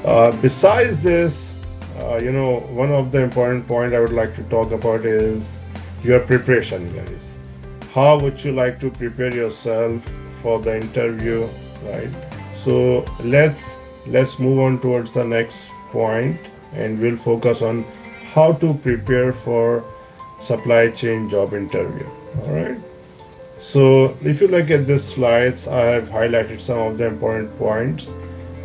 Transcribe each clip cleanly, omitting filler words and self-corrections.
Besides this, one of the important point I would like to talk about is your preparation, guys. How would you like to prepare yourself for the interview, right? So let's move on towards the next point, and we'll focus on how to prepare for supply chain job interview. All right. So if you look at these slides, I have highlighted some of the important points,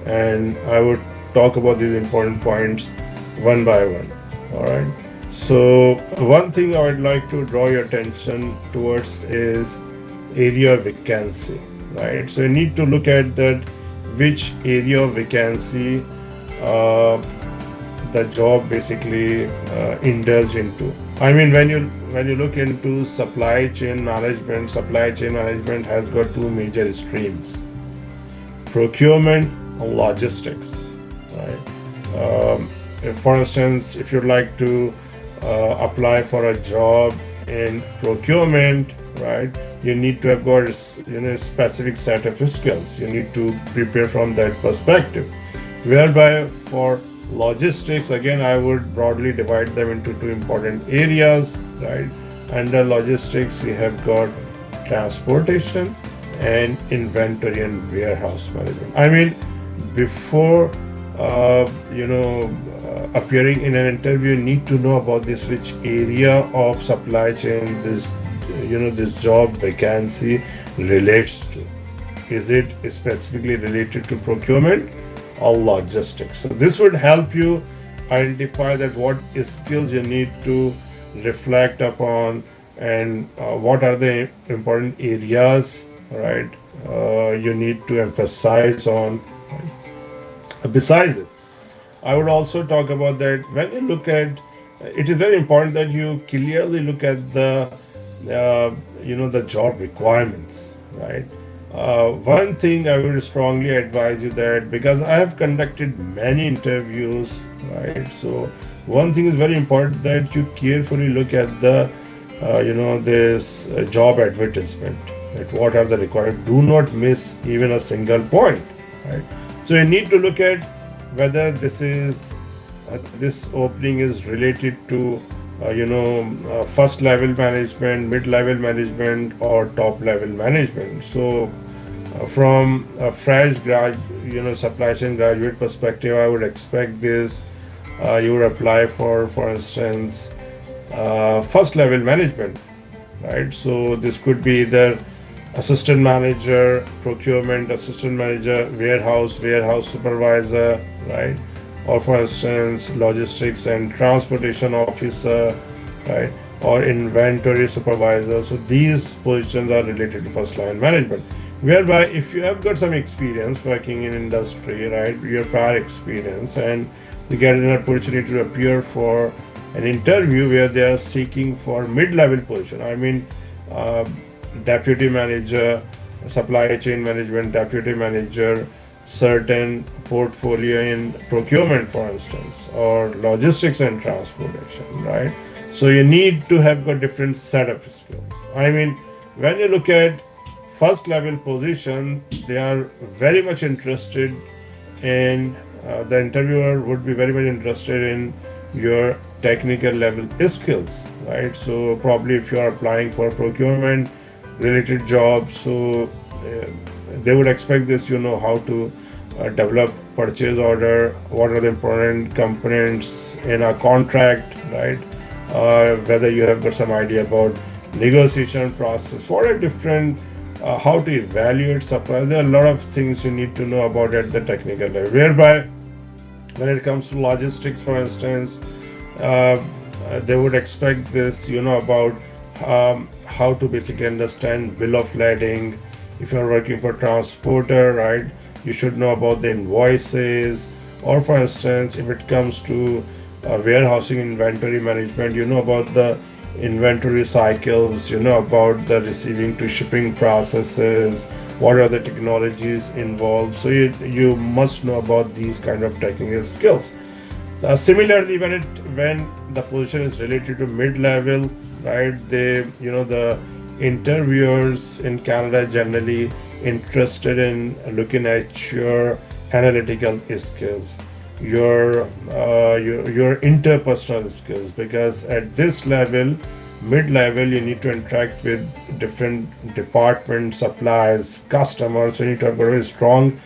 and I would talk about these important points one by one. All right. So one thing I would like to draw your attention towards is area of vacancy, right? So you need to look at that which area of vacancy uh, the job basically indulge into. I mean, when you look into supply chain management has got two major streams: procurement and logistics, right? If, for instance, if you'd like to apply for a job in procurement, right, you need to have got a specific set of skills. You need to prepare from that perspective. Whereby for logistics, again, I would broadly divide them into two important areas, right? Under logistics, we have got transportation and inventory and warehouse management. I mean, before appearing in an interview, you need to know about this which area of supply chain this job vacancy relates to. Is it specifically related to procurement or logistics? So this would help you identify that what skills you need to reflect upon, and what are the important areas, right, you need to emphasize on. Besides this, I would also talk about that when you look at it is very important that you clearly look at uh, the job requirements, right? One thing I would strongly advise you, that because I have conducted many interviews, right? So one thing is very important that you carefully look at the this job advertisement. That what are the requirements? Do not miss even a single point, right? So you need to look at whether this opening is related to first level management, mid level management, or top level management. So from a fresh supply chain graduate perspective, I would expect this. You would apply for instance, first level management, right? So this could be either assistant manager, procurement assistant manager, warehouse supervisor, right? Or for instance, logistics and transportation officer, right? Or inventory supervisor. So these positions are related to first line management. Whereby if you have got some experience working in industry, right, your prior experience, and you get an opportunity to appear for an interview where they are seeking for mid-level position. I mean, uh, deputy manager, supply chain management, deputy manager, certain portfolio in procurement, for instance, or logistics and transportation, right? So you need to have got different set of skills. I mean, when you look at first level position, they are very much interested in the interviewer would be very much interested in your technical level skills, right? So probably if you are applying for procurement related jobs, so they would expect this, how to develop purchase order, what are the important components in a contract, right? Whether you have got some idea about negotiation process, what are different, how to evaluate supply. There are a lot of things you need to know about at the technical level. Whereby when it comes to logistics, for instance, uh, they would expect this, about how to basically understand bill of lading. If you're working for transporter, right, you should know about the invoices. Or for instance, if it comes to warehousing inventory management, you know about the inventory cycles, you know about the receiving to shipping processes, what are the technologies involved. So you must know about these kind of technical skills. Similarly, when the position is related to mid-level, right? The interviewers in Canada generally interested in looking at your analytical skills. your interpersonal skills, because at this level, mid level, you need to interact with different departments, suppliers, customers. So you need to have very strong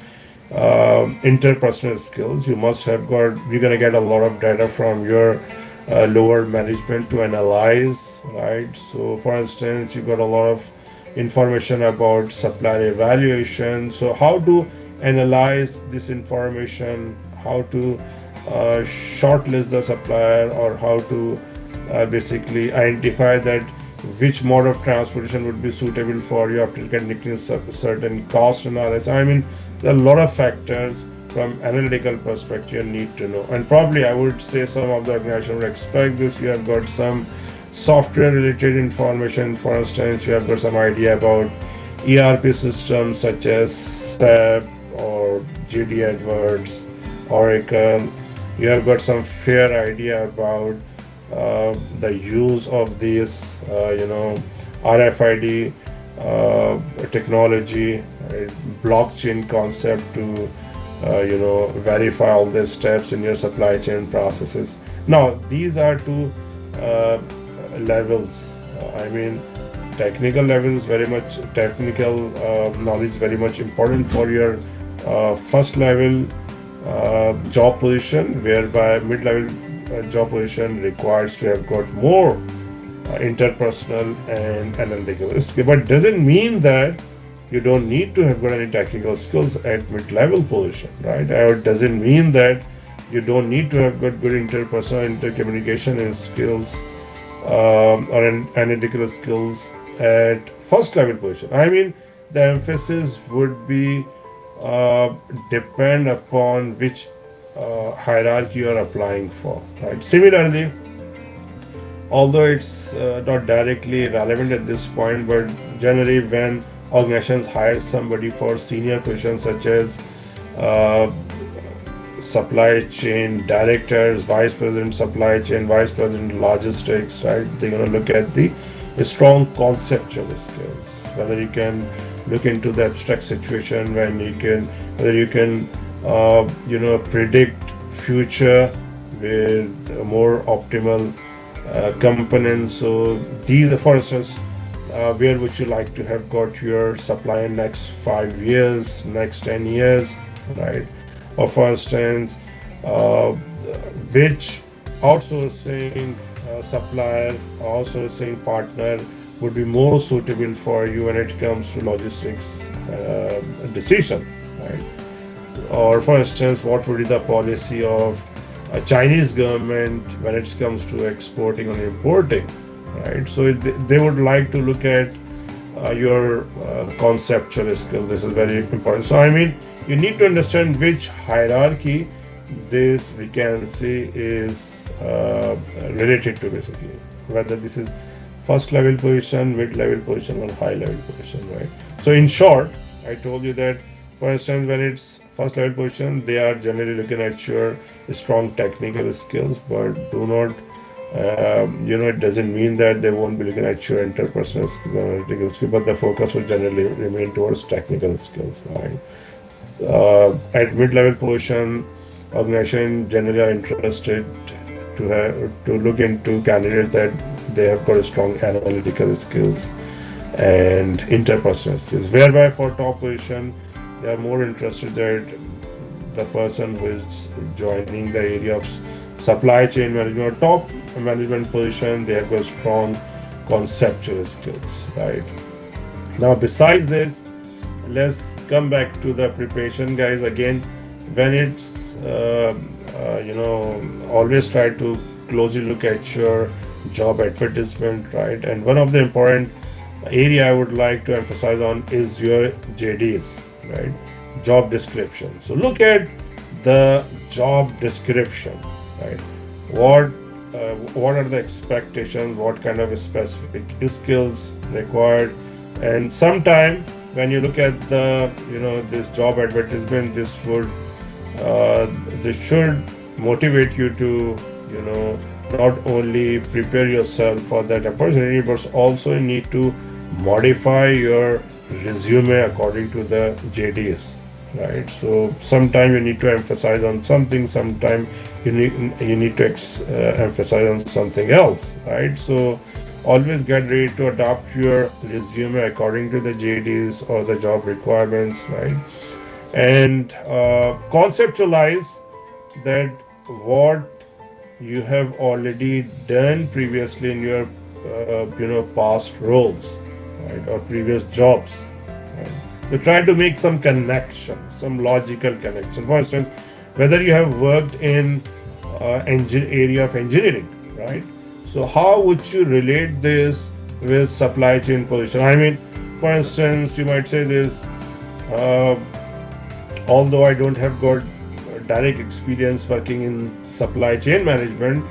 interpersonal skills. You must have got, you're going to get a lot of data from your lower management to analyze, right? So for instance, you got a lot of information about supplier evaluation. So how to analyze this information, how to shortlist the supplier, or how to basically identify that which mode of transportation would be suitable for you after conducting certain cost analysis. I mean, there are a lot of factors from analytical perspective you need to know. And probably I would say some of the organization would expect this. You have got some software related information. For instance, you have got some idea about ERP systems such as SAP or GD Edwards, Oracle. You have got some fair idea about the use of this, RFID technology, right, blockchain concept to, verify all the steps in your supply chain processes. Now, these are two uh, levels. I mean, technical levels very much technical knowledge very much important for your first level job position, whereby mid-level job position requires to have got more interpersonal and analytical skill, but doesn't mean that you don't need to have got any technical skills at mid-level position, right? Or it doesn't mean that you don't need to have got good interpersonal intercommunication and skills or analytical skills at first level position. I mean, the emphasis would be depend upon which hierarchy you are applying for, right? Similarly, although it's not directly relevant at this point, but generally when organizations hire somebody for senior positions such as uh, supply chain directors, vice president supply chain, vice president logistics, right? They're going to look at the strong conceptual skills, whether you can look into the abstract situation, when you can, whether you can, predict future with more optimal components. So these, for instance, where would you like to have got your supply in next 5 years, next 10 years, right? Or for instance, uh, which outsourcing supplier, outsourcing partner would be more suitable for you when it comes to logistics decision, right? Or for instance, what would be the policy of a Chinese government when it comes to exporting or importing, right? So they would like to look at your conceptual skill. This is very important. So I mean, you need to understand which hierarchy this vacancy is related to, basically, whether this is first level position, mid level position, or high level position, right? So in short, I told you that, for instance, when it's first level position, they are generally looking at your strong technical skills, but do not, it doesn't mean that they won't be looking at your interpersonal skills, analytical skills, but the focus will generally remain towards technical skills, right? At mid-level position, organization generally are interested to look into candidates that they have got strong analytical skills and interpersonal skills. Whereby for top position, they are more interested that the person who is joining the area of supply chain management or top management position, they have got strong conceptual skills, right? Now, besides this, let's come back to the preparation, guys. Again, when it's always try to closely look at your job advertisement, right? And one of the important area I would like to emphasize on is your JDs, right? Job description. So look at the job description, right? What what are the expectations? What kind of specific skills required? And sometime when you look at the this job advertisement, this should motivate you to not only prepare yourself for that opportunity, but also need to modify your resume according to the JDs, right? So sometime you need to emphasize on something, sometime you need to emphasize on something else, right? So always get ready to adapt your resume according to the JDs or the job requirements, right? And conceptualize that what you have already done previously in your past roles, right, or previous jobs, right? So try to make some connection, some logical connection. For instance, whether you have worked in engine area of engineering, right? So how would you relate this with supply chain position? I mean, for instance, you might say this. Uh, Although I don't have got direct experience working in supply chain management,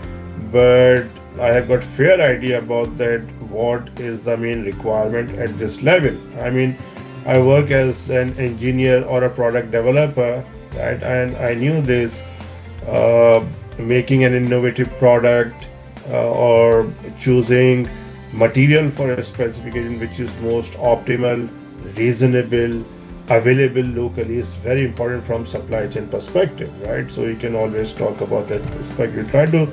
but I have got fair idea about that what is the main requirement at this level. I mean, I work as an engineer or a product developer, right? And I knew this, uh, making an innovative product, or choosing material for a specification which is most optimal, reasonable, available locally is very important from supply chain perspective, right? So you can always talk about that perspective. Try to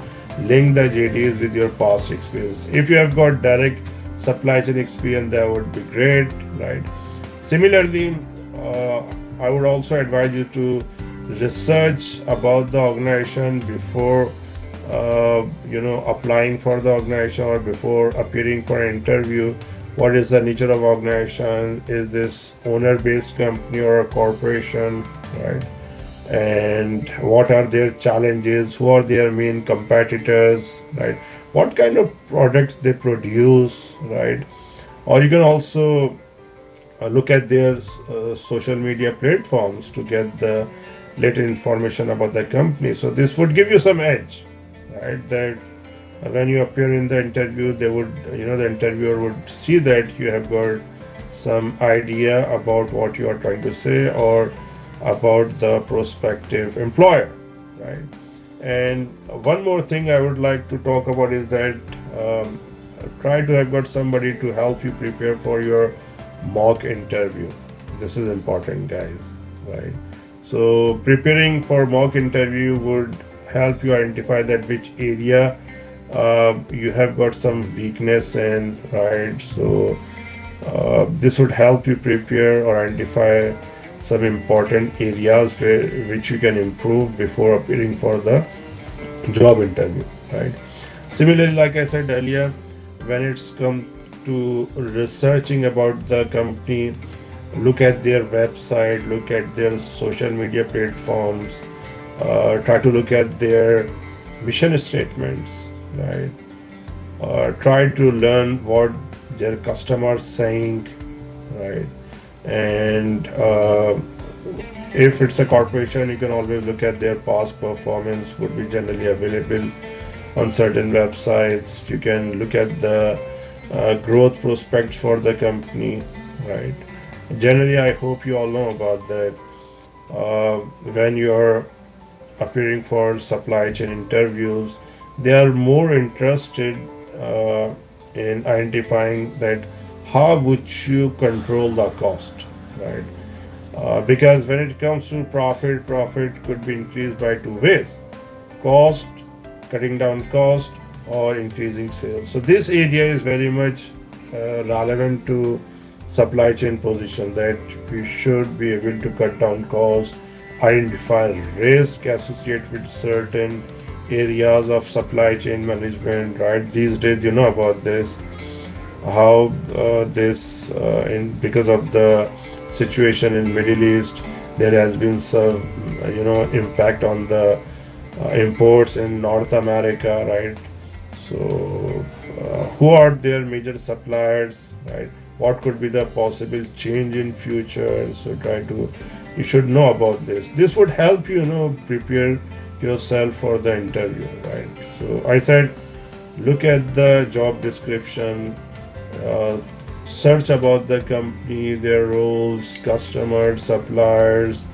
link the JDs with your past experience. If you have got direct supply chain experience, that would be great, right? Similarly, uh, I would also advise you to research about the organization before applying for the organization or before appearing for an interview. What is the nature of organization? Is this owner based company or a corporation, right? And what are their challenges? Who are their main competitors, right? What kind of products they produce, right? Or you can also look at their social media platforms to get the latest information about the company. So this would give you some edge, right? That when you appear in the interview, they would, the interviewer would see that you have got some idea about what you are trying to say or about the prospective employer, right? And one more thing I would like to talk about is that, um, try to have got somebody to help you prepare for your mock interview. This is important, guys, right? So preparing for mock interview would help you identify that which area you have got some weakness in, right? So this would help you prepare or identify some important areas which you can improve before appearing for the job interview, right? Similarly, like I said earlier, when it's come to researching about the company, look at their website, look at their social media platforms, try to look at their mission statements, right? Try to learn what their customers saying, right? And if it's a corporation, you can always look at their past performance, would be generally available on certain websites. You can look at the growth prospects for the company, right? Generally, I hope you all know about that. When you're appearing for supply chain interviews, they are more interested uh, in identifying that how would you control the cost, right? Because when it comes to profit could be increased by two ways: cost, cutting down cost, or increasing sales. So this area is very much relevant to supply chain position, that we should be able to cut down cost, identify risk associated with certain areas of supply chain management, right? These days, you know about this, how this in because of the situation in Middle East, there has been some impact on the imports in North America, right? So who are their major suppliers, right? What could be the possible change in future? So you should know about this. This would help prepare yourself for the interview, right? So I said, look at the job description, uh, search about the company, their roles, customers, suppliers,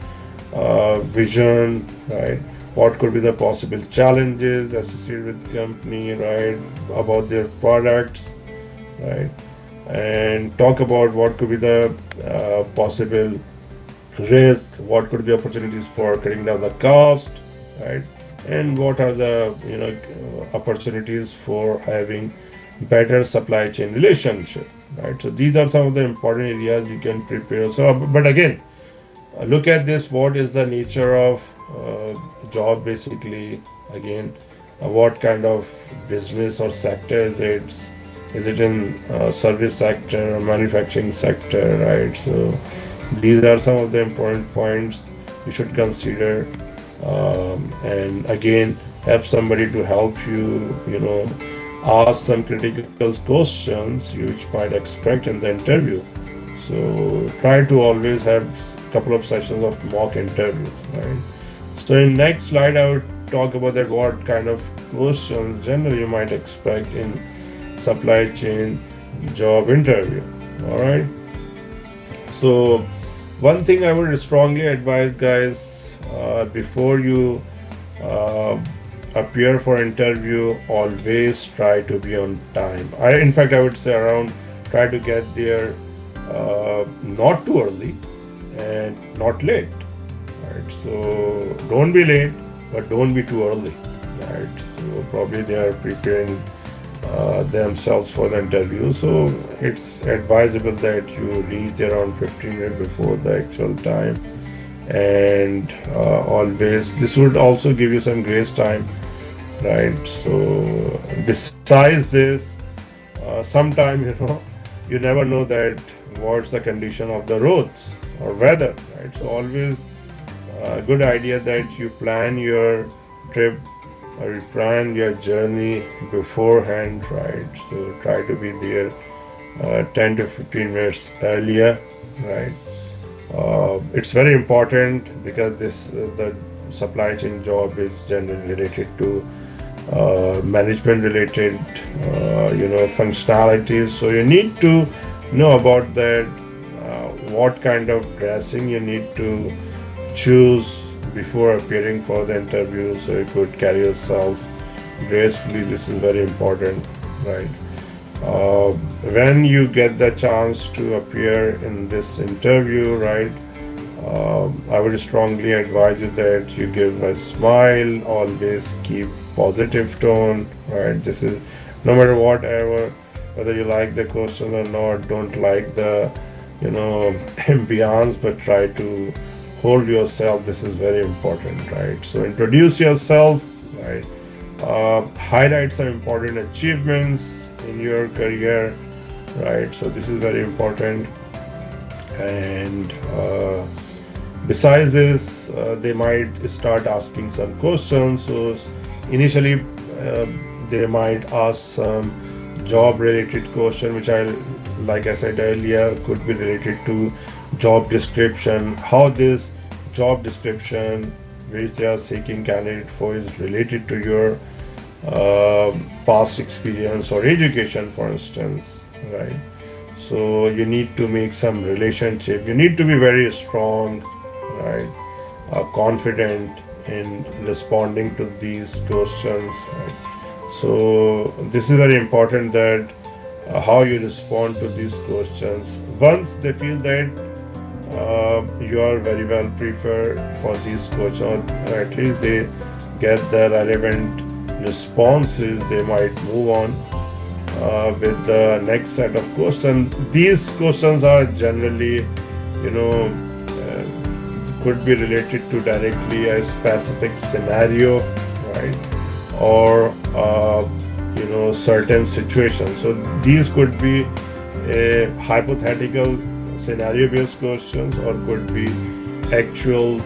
vision, right? What could be the possible challenges associated with the company, right? About their products, right? And talk about what could be the possible risk, what could be opportunities for cutting down the cost, right? And what are the opportunities for having better supply chain relationship, right? So these are some of the important areas you can prepare. So, but again, look at this. What is the nature of job basically? Again, what kind of business or sector is it? Is it in service sector or manufacturing sector, right? So these are some of the important points you should consider. And again, have somebody to help you, ask some critical questions which might expect in the interview. So try to always have a couple of sessions of mock interviews, right? So in next slide, I would talk about that what kind of questions generally you might expect in supply chain job interview. All right. So one thing I would strongly advise, guys, before you uh, appear for interview, always try to be on time. In fact, I would say around try to get there not too early and not late. Right. So don't be late, but don't be too early. Right. So probably they are preparing themselves for the interview. So it's advisable that you reach there around 15 minutes before the actual time. And always, this would also give you some grace time, right? So besides this, sometime you never know that what's the condition of the roads or weather, right? So always a good idea that you plan your trip or you plan your journey beforehand, right? So try to be there 10 to 15 minutes earlier, right? It's very important because this the supply chain job is generally related to management related functionalities, so you need to know about that, what kind of dressing you need to choose before appearing for the interview so you could carry yourself gracefully. This is very important, right? uh, when you get the chance to appear in this interview, right, I would strongly advise you that you give a smile, always keep positive tone, right? This is no matter whatever, whether you like the question or not, don't like the, ambiance, but try to hold yourself. This is very important, right? So introduce yourself, right? Highlight some important achievements in your career, right? So this is very important. And besides this, they might start asking some questions. So initially, uh, they might ask some job related question, which like I said earlier, could be related to job description, how this job description which they are seeking candidate for is related to your past experience or education, for instance, right? So you need to make some relationship. You need to be very strong, right? Confident in responding to these questions, right? So this is very important that how you respond to these questions. Once they feel that you are very well prepared for these questions, or at least they get the relevant responses, they might move on with the next set of questions. These questions are generally, could be related to directly a specific scenario, right? Or certain situations. So these could be a hypothetical scenario-based questions or could be actual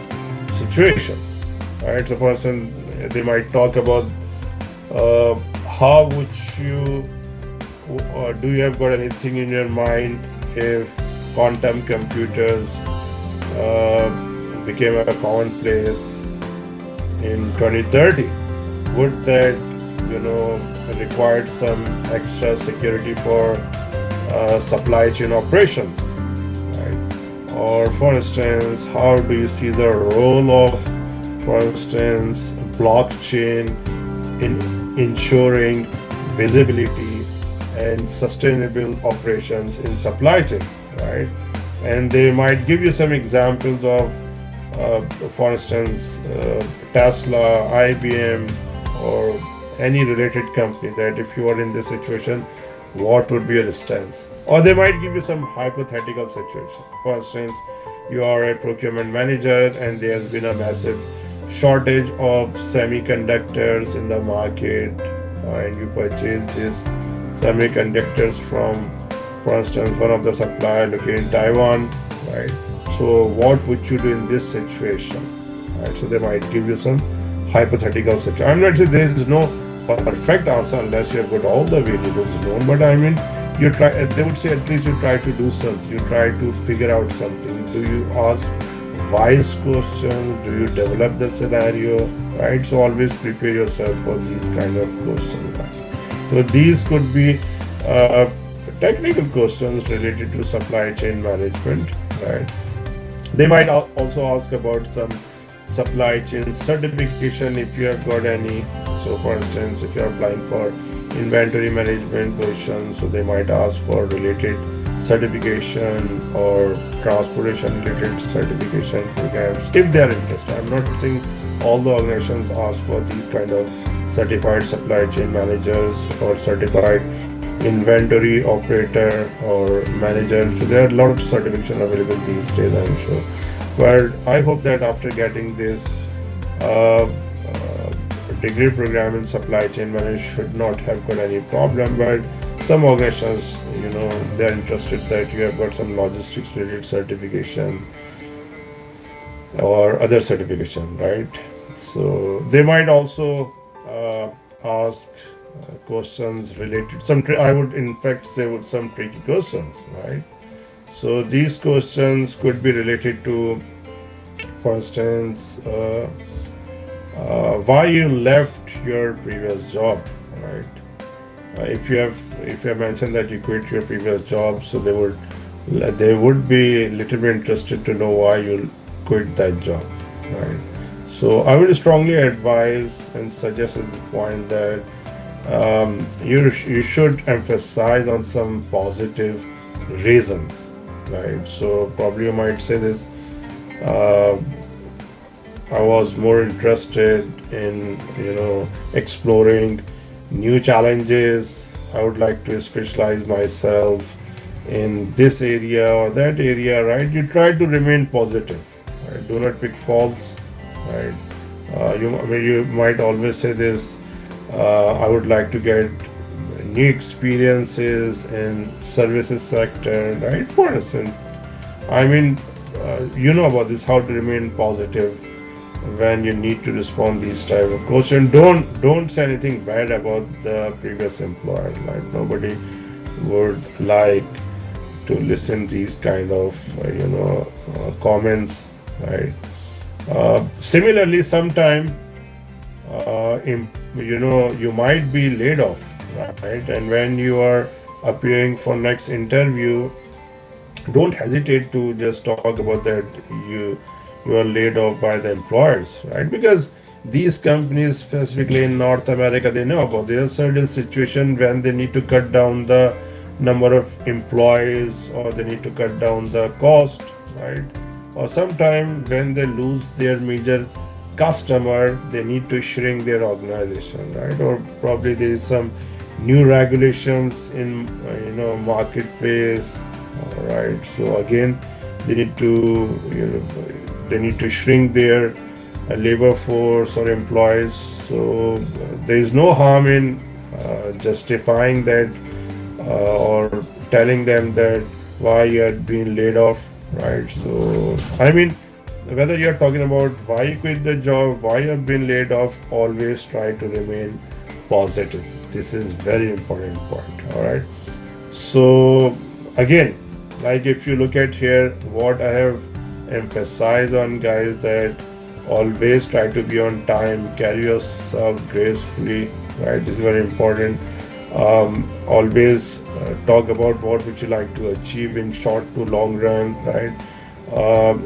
situations, right? So person they might talk about how would you do you have got anything in your mind if quantum computers became a commonplace in 2030? Would that required some extra security for supply chain operations, right? Or for instance, how do you see the role of, for instance, blockchain in ensuring visibility and sustainable operations in supply chain, right? and they might give you some examples of, for instance, Tesla, IBM, or any related company, that if you are in this situation, what would be your stance? Or they might give you some hypothetical situation. For instance, you are a procurement manager and there has been a massive shortage of semiconductors in the market, and you purchase these semiconductors from, for instance, one of the supplier located in Taiwan, right? So what would you do in this situation, right? So they might give you some hypothetical situation. I'm not saying there is no perfect answer unless you have got all the variables known, but I mean, you try. They would say at least you try to do something. You try to figure out something. Do you ask wise questions? Do you develop the scenario, right? So always prepare yourself for these kind of questions. Right? So these could be uh, technical questions related to supply chain management, right? They might also ask about some supply chain certification if you have got any. So, for instance, if you are applying for inventory management positions, so they might ask for related certification or transportation related certification programs if they are interested. I'm not saying all the organizations ask for these kind of certified supply chain managers or certified inventory operator or manager. So there are a lot of certification available these days, I'm sure. But I hope that after getting this degree program in supply chain management should not have got any problem. But some organizations, they're interested that you have got some logistics related certification or other certification, right? So they might also ask questions related. I would in fact say with some tricky questions, right? So these questions could be related to, for instance, why you left your previous job, right? If you have mentioned that you quit your previous job, so they would be a little bit interested to know why you quit that job, right? So I would strongly advise and suggest at this point that you should emphasize on some positive reasons, right? So probably you might say this. Uh, I was more interested in, exploring new challenges. I would like to specialize myself in this area or that area, right? You try to remain positive, right? Do not pick faults, right? You might always say this. I would like to get new experiences in services sector, right? For instance, I mean, you know about this, how to remain positive when you need to respond these type of questions. Don't say anything bad about the previous employer. Like nobody would like to listen these kind of comments, right? Similarly, sometime you might be laid off, right? And when you are appearing for next interview, don't hesitate to just talk about that you are laid off by the employers, right? Because these companies, specifically in North America, they know about there's certain situation when they need to cut down the number of employees or they need to cut down the cost, right? Or sometime when they lose their major customer, they need to shrink their organization, right? Or probably there is some new regulations in marketplace, right? So again, they need to shrink their labor force or employees. So there is no harm in justifying that or telling them that why you had been laid off, right? So I mean, whether you're talking about why you quit the job, why you have been laid off, always try to remain positive. This is very important point. All right. So again, like if you look at here, what I have emphasized on, guys, that always try to be on time, carry yourself gracefully, right? This is very important. Always talk about what would you like to achieve in short to long run, right?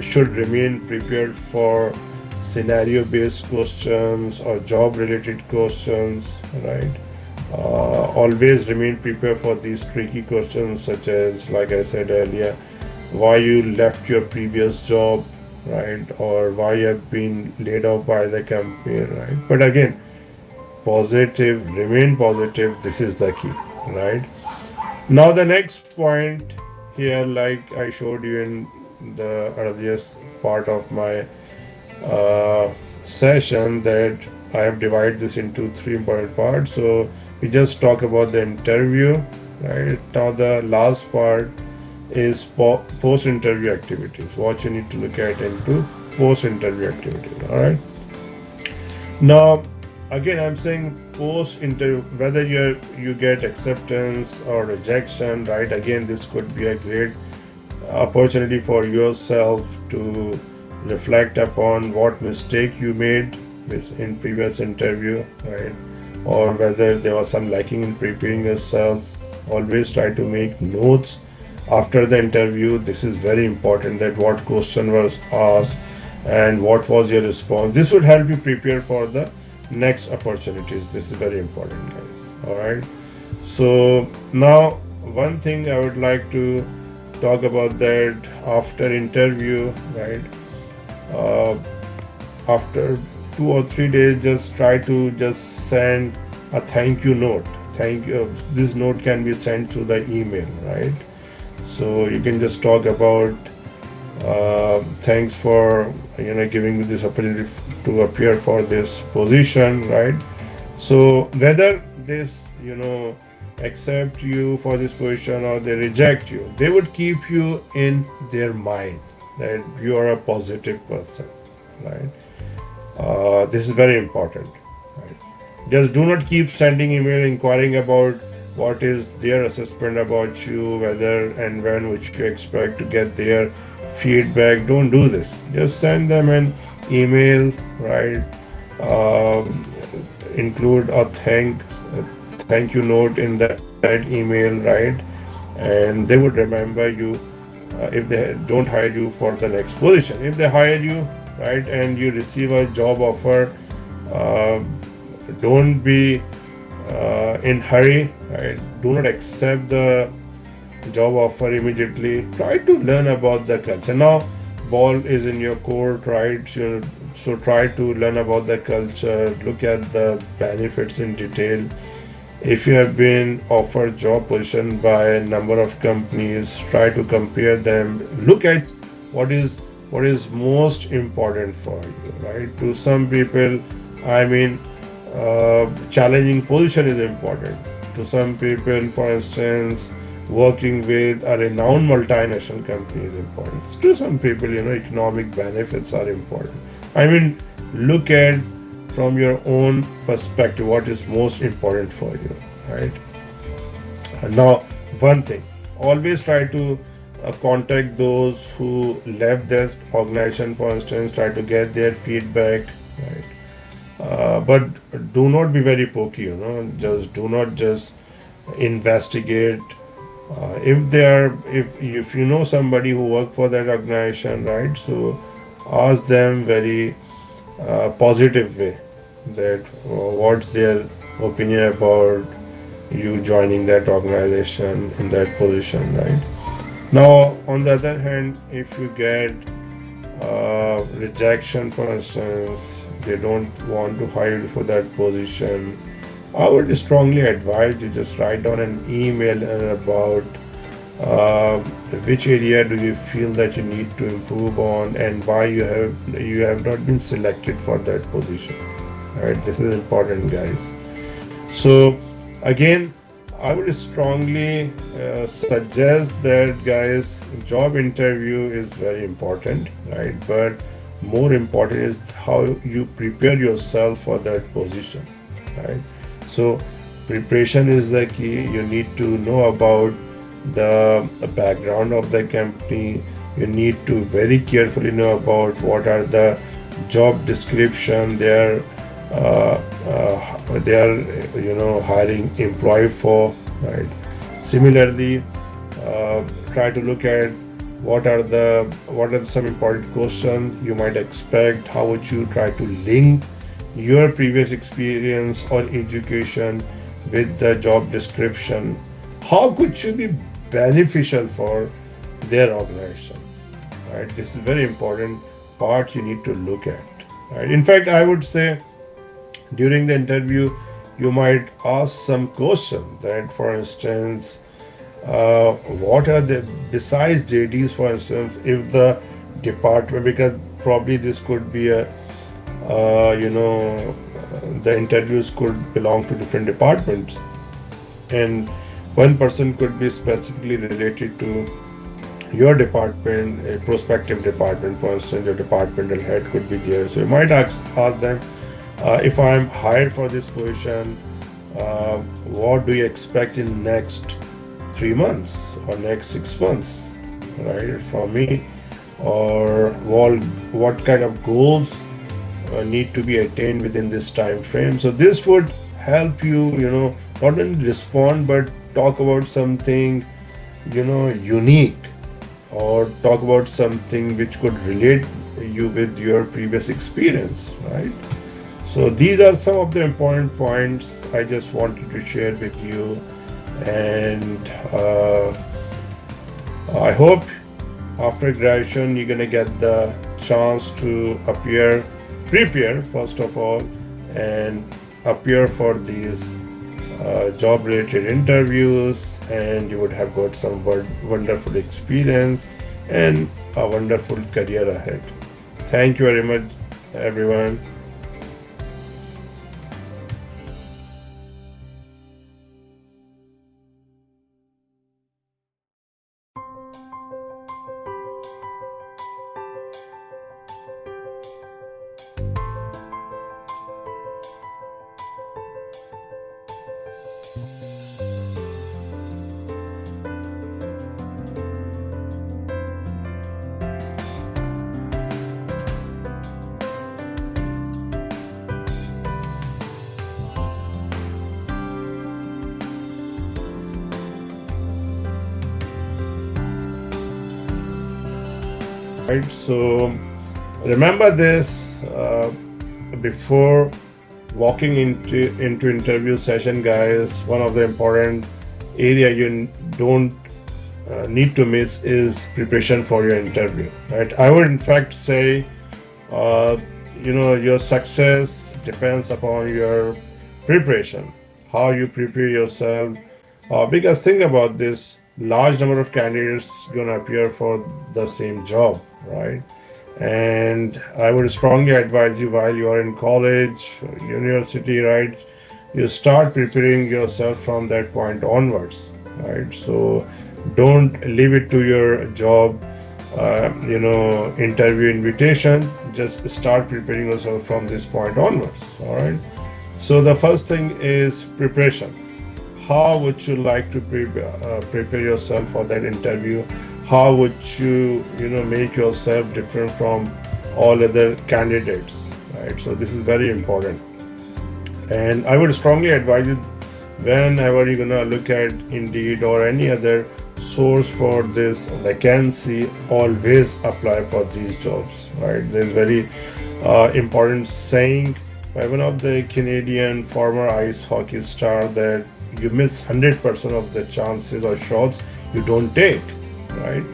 Should remain prepared for scenario based questions or job related questions, right? Always remain prepared for these tricky questions, such as, like I said earlier, why you left your previous job, right? Or why you have been laid off by the company, right? But again, positive, remain positive. This is the key, right? Now, the next point here, like I showed you in the earliest part of my uh, session, that I have divided this into three important parts. So we just talk about the interview, right? Now the last part is post-interview activities. What you need to look at into post-interview activities. All right. Now, again, I'm saying post-interview, whether you get acceptance or rejection, right? Again, this could be a great opportunity for yourself to reflect upon what mistake you made in previous interview, right? Or whether there was some lacking in preparing yourself. Always try to make notes after the interview. This is very important, that what question was asked and what was your response. This would help you prepare for the next opportunities. This is very important, guys. All right. So now one thing I would like to talk about, that after interview, right? Uh, After 2 or 3 days, just try to just send a thank you note. Thank you. This note can be sent through the email, right? So you can just talk about thanks for giving me this opportunity to appear for this position, right? So whether this accept you for this position or they reject you, they would keep you in their mind that you are a positive person, right? This is very important, right? Just do not keep sending email inquiring about what is their assessment about you, whether and when which you expect to get their feedback. Don't do this. Just send them an email, right? Um, Include a thank you note in that email, right? And they would remember you if they don't hire you for the next position. If they hire you, right, and you receive a job offer, uh, don't be in hurry, right? Do not accept the job offer immediately. Try to learn about the culture. Now ball is in your court, right? So try to learn about the culture, look at the benefits in detail. If you have been offered job position by a number of companies, try to compare them. Look at what is most important for you, right? To some people, I mean, challenging position is important. To some people, for instance, working with a renowned multinational company is important. To some people, economic benefits are important. I mean, look at from your own perspective what is most important for you, right? And now, one thing, always try to contact those who left this organization, for instance, try to get their feedback, right? But do not be very pokey, just do not just investigate. If you know somebody who worked for that organization, right? So ask them very positive way that what's their opinion about you joining that organization in that position, right? Now, on the other hand, if you get rejection, for instance, they don't want to hire you for that position, I would strongly advise you just write down an email and about uh, which area do you feel that you need to improve on and why you have not been selected for that position. Right, this is important, guys. So again, I would strongly suggest that, guys, job interview is very important, right? But more important is how you prepare yourself for that position, right? So preparation is the key. You need to know about the background of the company. You need to very carefully know about what are the job description they are hiring employee for, right? Similarly, try to look at what are some important questions you might expect. How would you try to link your previous experience or education with the job description? How could you be beneficial for their organization, right? This is very important part you need to look at, right? In fact, I would say during the interview you might ask some question that, for instance, what are the besides JDs, for instance, if the department, because probably this could be a the interviews could belong to different departments, and one person could be specifically related to your department, a prospective department. For instance, your departmental head could be there, so you might ask them, if I'm hired for this position, what do you expect in next 3 months or next 6 months, right, from me, or what kind of goals need to be attained within this time frame. So this would help you, not only respond but talk about something, unique, or talk about something which could relate you with your previous experience, right? So these are some of the important points I just wanted to share with you, and I hope after graduation you're gonna get the chance to prepare first of all, and appear for these job related interviews, and you would have got some wonderful experience and a wonderful career ahead. Thank you very much, everyone. Right, so remember this, before walking into interview session, guys. One of the important area you don't need to miss is preparation for your interview, right? I would in fact say, uh, your success depends upon your preparation, how you prepare yourself, because think about this, large number of candidates gonna appear for the same job, right? And I would strongly advise you, while you are in college or university, right, you start preparing yourself from that point onwards, right? So don't leave it to your job interview invitation. Just start preparing yourself from this point onwards, all right? So the first thing is preparation. How would you like to prepare yourself for that interview? How would you make yourself different from all other candidates, right? So this is very important, and I would strongly advise it, whenever you're gonna look at Indeed or any other source for this vacancy, always apply for these jobs, right? There's very important saying by one of the Canadian former ice hockey star, that you miss 100% of the chances or shots you don't take, right?